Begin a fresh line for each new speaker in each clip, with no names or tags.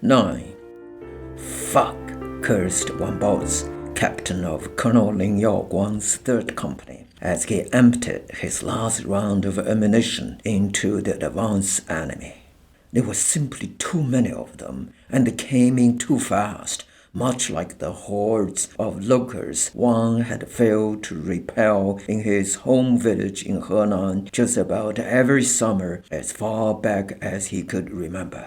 9. Fuck, cursed Wang Baozi, captain of Colonel Lin Yaoguang's third company, as he emptied his last round of ammunition into the advance enemy. There were simply too many of them, and they came in too fast, much like the hordes of locusts Wang had failed to repel in his home village in Henan just about every summer as far back as he could remember.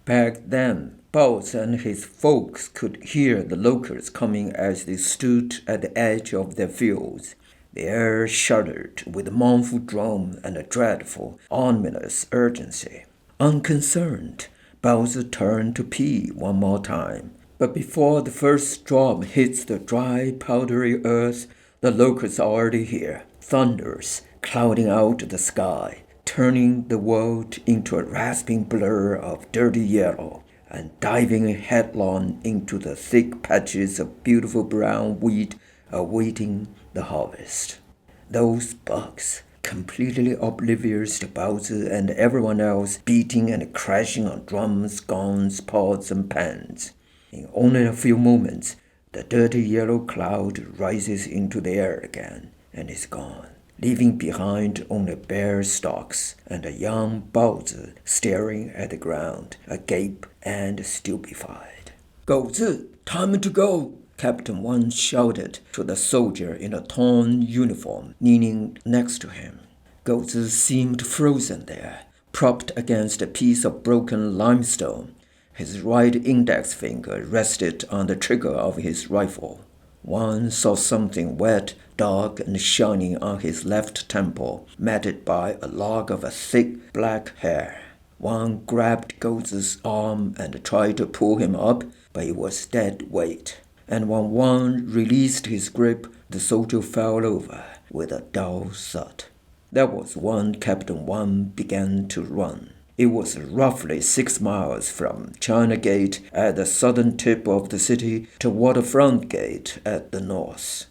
Back then, Baozi and his folks could hear the locusts coming as they stood at the edge of their fields. The air shuddered with mournful drum and a dreadful, ominous urgency. Unconcerned, Baozi turned to pee one more time. But before the first drop hits the dry, powdery earth, the locusts are already here, thunders clouding out the sky, turning the world into a rasping blur of dirty yellow, and diving headlong into the thick patches of beautiful brown wheat awaiting the harvest. Those bugs, completely oblivious to Baozi and everyone else, beating and crashing on drums, gongs, pots, and pans. In only a few moments, the dirty yellow cloud rises into the air again and is gone, leaving behind only bare stalks and a young Baozi staring at the ground, agape and stupefied. "Gouzi, time to go!" Captain Wang shouted to the soldier in a torn uniform kneeling next to him. Gouzi seemed frozen there, propped against a piece of broken limestone. His right index finger rested on the trigger of his rifle. Wang saw something wet, dark, and shining on his left temple, matted by a lock of thick black hair. Wang grabbed Gouzi's arm and tried to pull him up, but it was dead weight. And when Wang released his grip, the soldier fell over with a dull thud. That was when Captain Wang began to run. It was roughly 6 miles from China Gate at the southern tip of the city to Waterfront Gate at the north.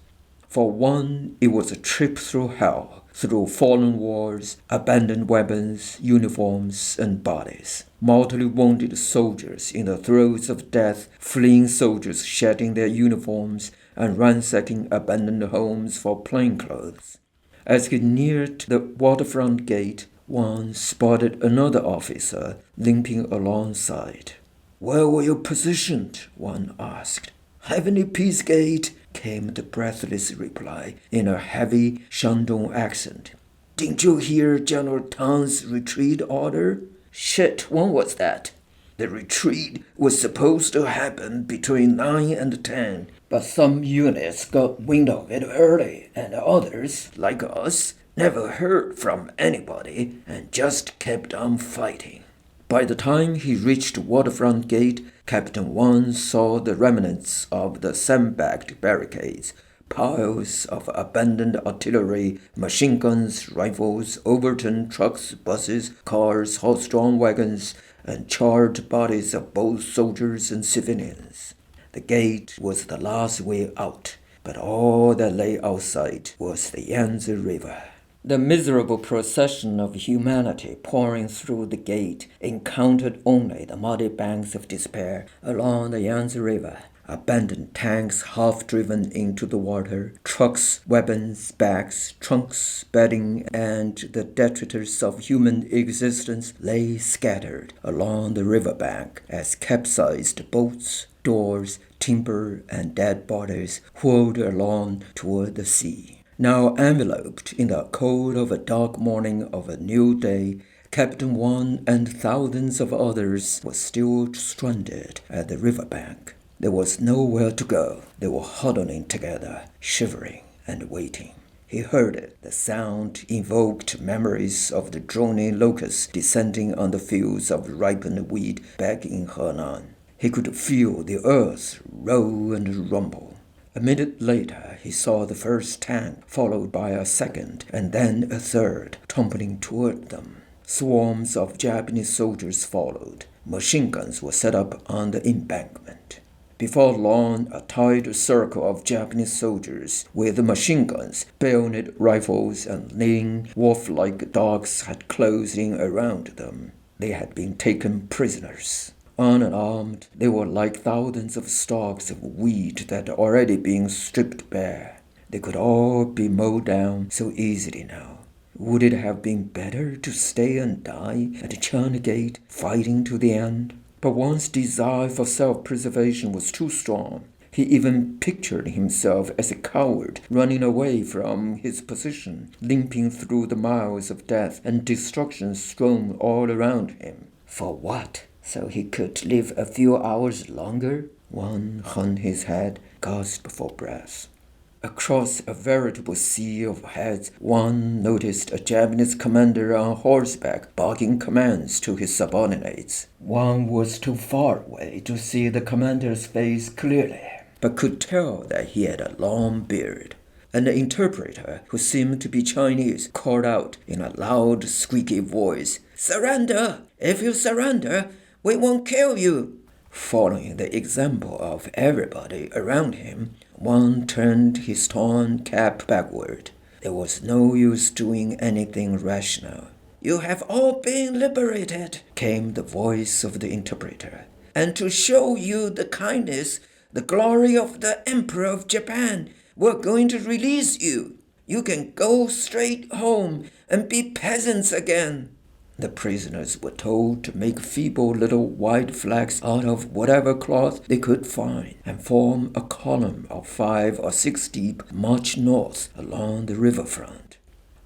For Wang, it was a trip through hell, through fallen walls, abandoned weapons, uniforms, and bodies. Mortally wounded soldiers in the throes of death, fleeing soldiers shedding their uniforms and ransacking abandoned homes for plainclothes. As he neared the Waterfront Gate, Wang spotted another officer limping alongside. "Where were you positioned?" Wang asked. "Heavenly Peace Gate," came the breathless reply in a heavy Shandong accent. "Didn't you hear General Tang's retreat order?" "Shit, when was that?" "The retreat was supposed to happen between 9 and 10, but some units got wind of it early, and others, like us, never heard from anybody and just kept on fighting." By the time he reached Waterfront Gate, Captain Wang saw the remnants of the sandbagged barricades, piles of abandoned artillery, machine guns, rifles, overturned trucks, buses, cars, horse-drawn wagons, and charred bodies of both soldiers and civilians. The gate was the last way out, but all that lay outside was the Yangtze River. The miserable procession of humanity pouring through the gate encountered only the muddy banks of despair along the Yangtze River. Abandoned tanks half-driven into the water, trucks, weapons, bags, trunks, bedding, and the detritus of human existence lay scattered along the riverbank as capsized boats, doors, timber, and dead bodies whirled along toward the sea. Now enveloped in the cold of a dark morning of a new day, Captain Wang and thousands of others were still stranded at the riverbank. There was nowhere to go. They were huddling together, shivering and waiting. He heard it. The sound invoked memories of the droning locusts descending on the fields of ripened wheat back in Henan. He could feel the earth roll and rumble. A minute later, he saw the first tank, followed by a second, and then a third, tumbling toward them. Swarms of Japanese soldiers followed. Machine guns were set up on the embankment. Before long, a tight circle of Japanese soldiers with machine guns, bayonet rifles, and lean, wolf-like dogs had closed in around them. They had been taken prisoners. Unarmed, they were like thousands of stalks of wheat that had already been stripped bare. They could all be mowed down so easily now. Would it have been better to stay and die at China Gate, fighting to the end? But Wang's desire for self-preservation was too strong. He even pictured himself as a coward running away from his position, limping through the miles of death and destruction strewn all around him. For what? So he could live a few hours longer? Wang hung his head, gasped for breath. Across a veritable sea of heads, Wang noticed a Japanese commander on horseback barking commands to his subordinates. Wang was too far away to see the commander's face clearly, but could tell that he had a long beard. An interpreter, who seemed to be Chinese, called out in a loud, squeaky voice, "Surrender! If you surrender, we won't kill you!" Following the example of everybody around him, Wang turned his torn cap backward. There was no use doing anything rational. "You have all been liberated," came the voice of the interpreter. "And to show you the kindness, the glory of the Emperor of Japan, we're going to release you. You can go straight home and be peasants again." The prisoners were told to make feeble little white flags out of whatever cloth they could find and form a column of 5 or 6 deep, march north along the riverfront.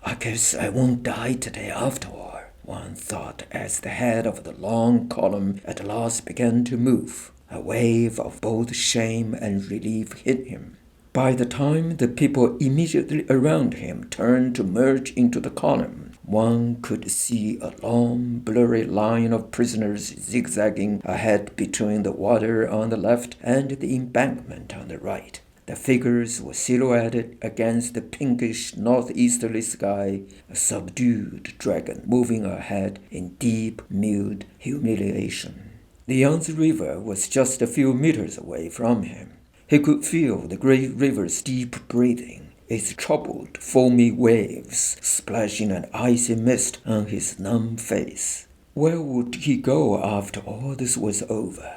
"I guess I won't die today after all," one thought as the head of the long column at last began to move. A wave of both shame and relief hit him. By the time the people immediately around him turned to merge into the column, one could see a long, blurry line of prisoners zigzagging ahead between the water on the left and the embankment on the right. The figures were silhouetted against the pinkish northeasterly sky, a subdued dragon moving ahead in deep, mute humiliation. The Yangtze River was just a few meters away from him. He could feel the great river's deep breathing, its troubled, foamy waves splashing an icy mist on his numb face. Where would he go after all this was over?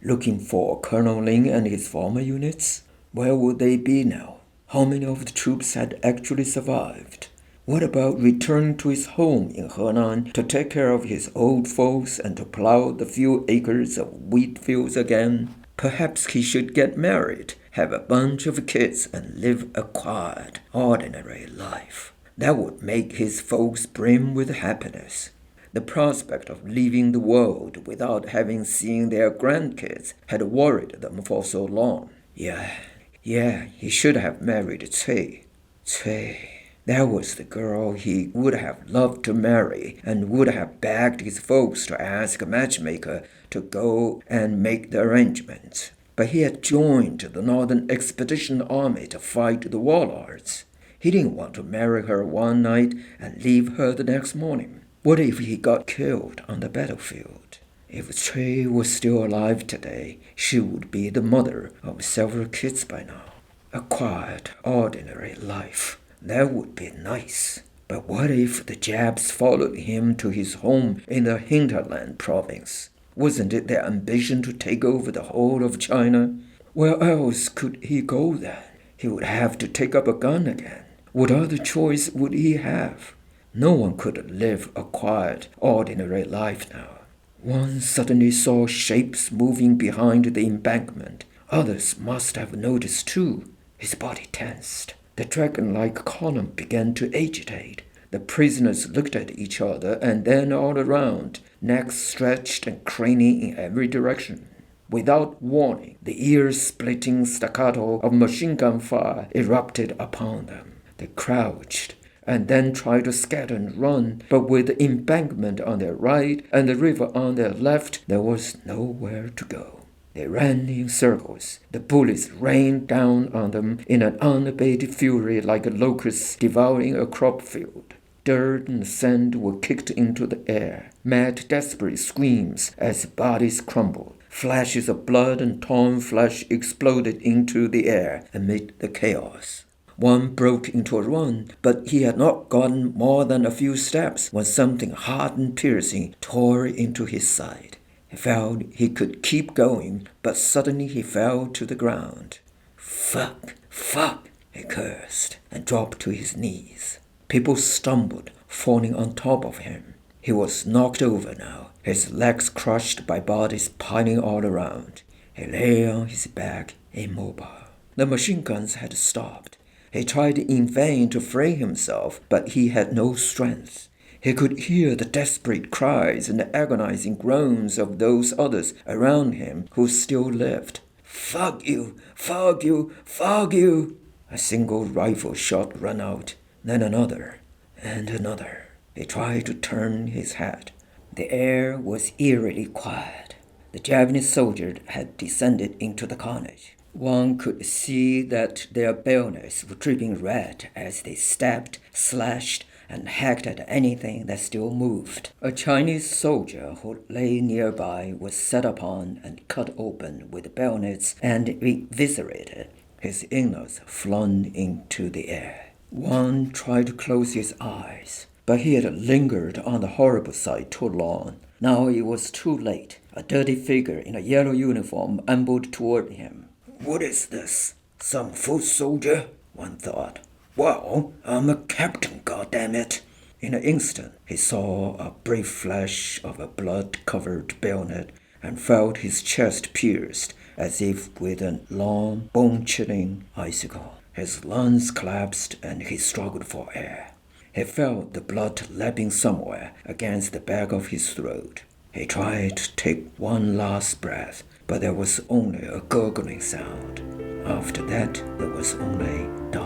Looking for Colonel Ling and his former units? Where would they be now? How many of the troops had actually survived? What about returning to his home in Henan to take care of his old folks and to plow the few acres of wheat fields again? Perhaps he should get married, have a bunch of kids, and live a quiet, ordinary life. That would make his folks brim with happiness. The prospect of leaving the world without having seen their grandkids had worried them for so long. Yeah, he should have married Cui. That was the girl he would have loved to marry and would have begged his folks to ask a matchmaker to go and make the arrangements. But he had joined the Northern Expedition Army to fight the warlords. He didn't want to marry her one night and leave her the next morning. What if he got killed on the battlefield? If Cui was still alive today, she would be the mother of several kids by now. A quiet, ordinary life. That would be nice. But what if the Japs followed him to his home in the hinterland province? Wasn't it their ambition to take over the whole of China? Where else could he go then? He would have to take up a gun again. What other choice would he have? No one could live a quiet, ordinary life now. One suddenly saw shapes moving behind the embankment. Others must have noticed too. His body tensed. The dragon-like column began to agitate. The prisoners looked at each other and then all around, necks stretched and craning in every direction. Without warning, the ear-splitting staccato of machine gun fire erupted upon them. They crouched and then tried to scatter and run, but with the embankment on their right and the river on their left, there was nowhere to go. They ran in circles. The bullets rained down on them in an unabated fury like locusts devouring a crop field. Dirt and sand were kicked into the air. Mad, desperate screams as bodies crumbled. Flashes of blood and torn flesh exploded into the air amid the chaos. One broke into a run, but he had not gotten more than a few steps when something hard and piercing tore into his side. He felt he could keep going, but suddenly he fell to the ground. Fuck, fuck, he cursed and dropped to his knees. People stumbled, falling on top of him. He was knocked over now, his legs crushed by bodies piling all around. He lay on his back, immobile. The machine guns had stopped. He tried in vain to free himself, but he had no strength. He could hear the desperate cries and the agonizing groans of those others around him who still lived. Fuck you! Fuck you! Fuck you! A single rifle shot rang out, then another, and another. He tried to turn his head. The air was eerily quiet. The Japanese soldiers had descended into the carnage. One could see that their bayonets were dripping red as they stabbed, slashed, and hacked at anything that still moved. A Chinese soldier who lay nearby was set upon and cut open with bayonets and eviscerated, his innards flung into the air. Wang tried to close his eyes, but he had lingered on the horrible sight too long. Now it was too late. A dirty figure in a yellow uniform ambled toward him. What is this? Some foot soldier? One thought. Well, I'm a captain, goddammit. In an instant, he saw a brief flash of a blood-covered bayonet and felt his chest pierced as if with a long, bone-chilling icicle. His lungs collapsed and he struggled for air. He felt the blood lapping somewhere against the back of his throat. He tried to take one last breath, but there was only a gurgling sound. After that, there was only darkness.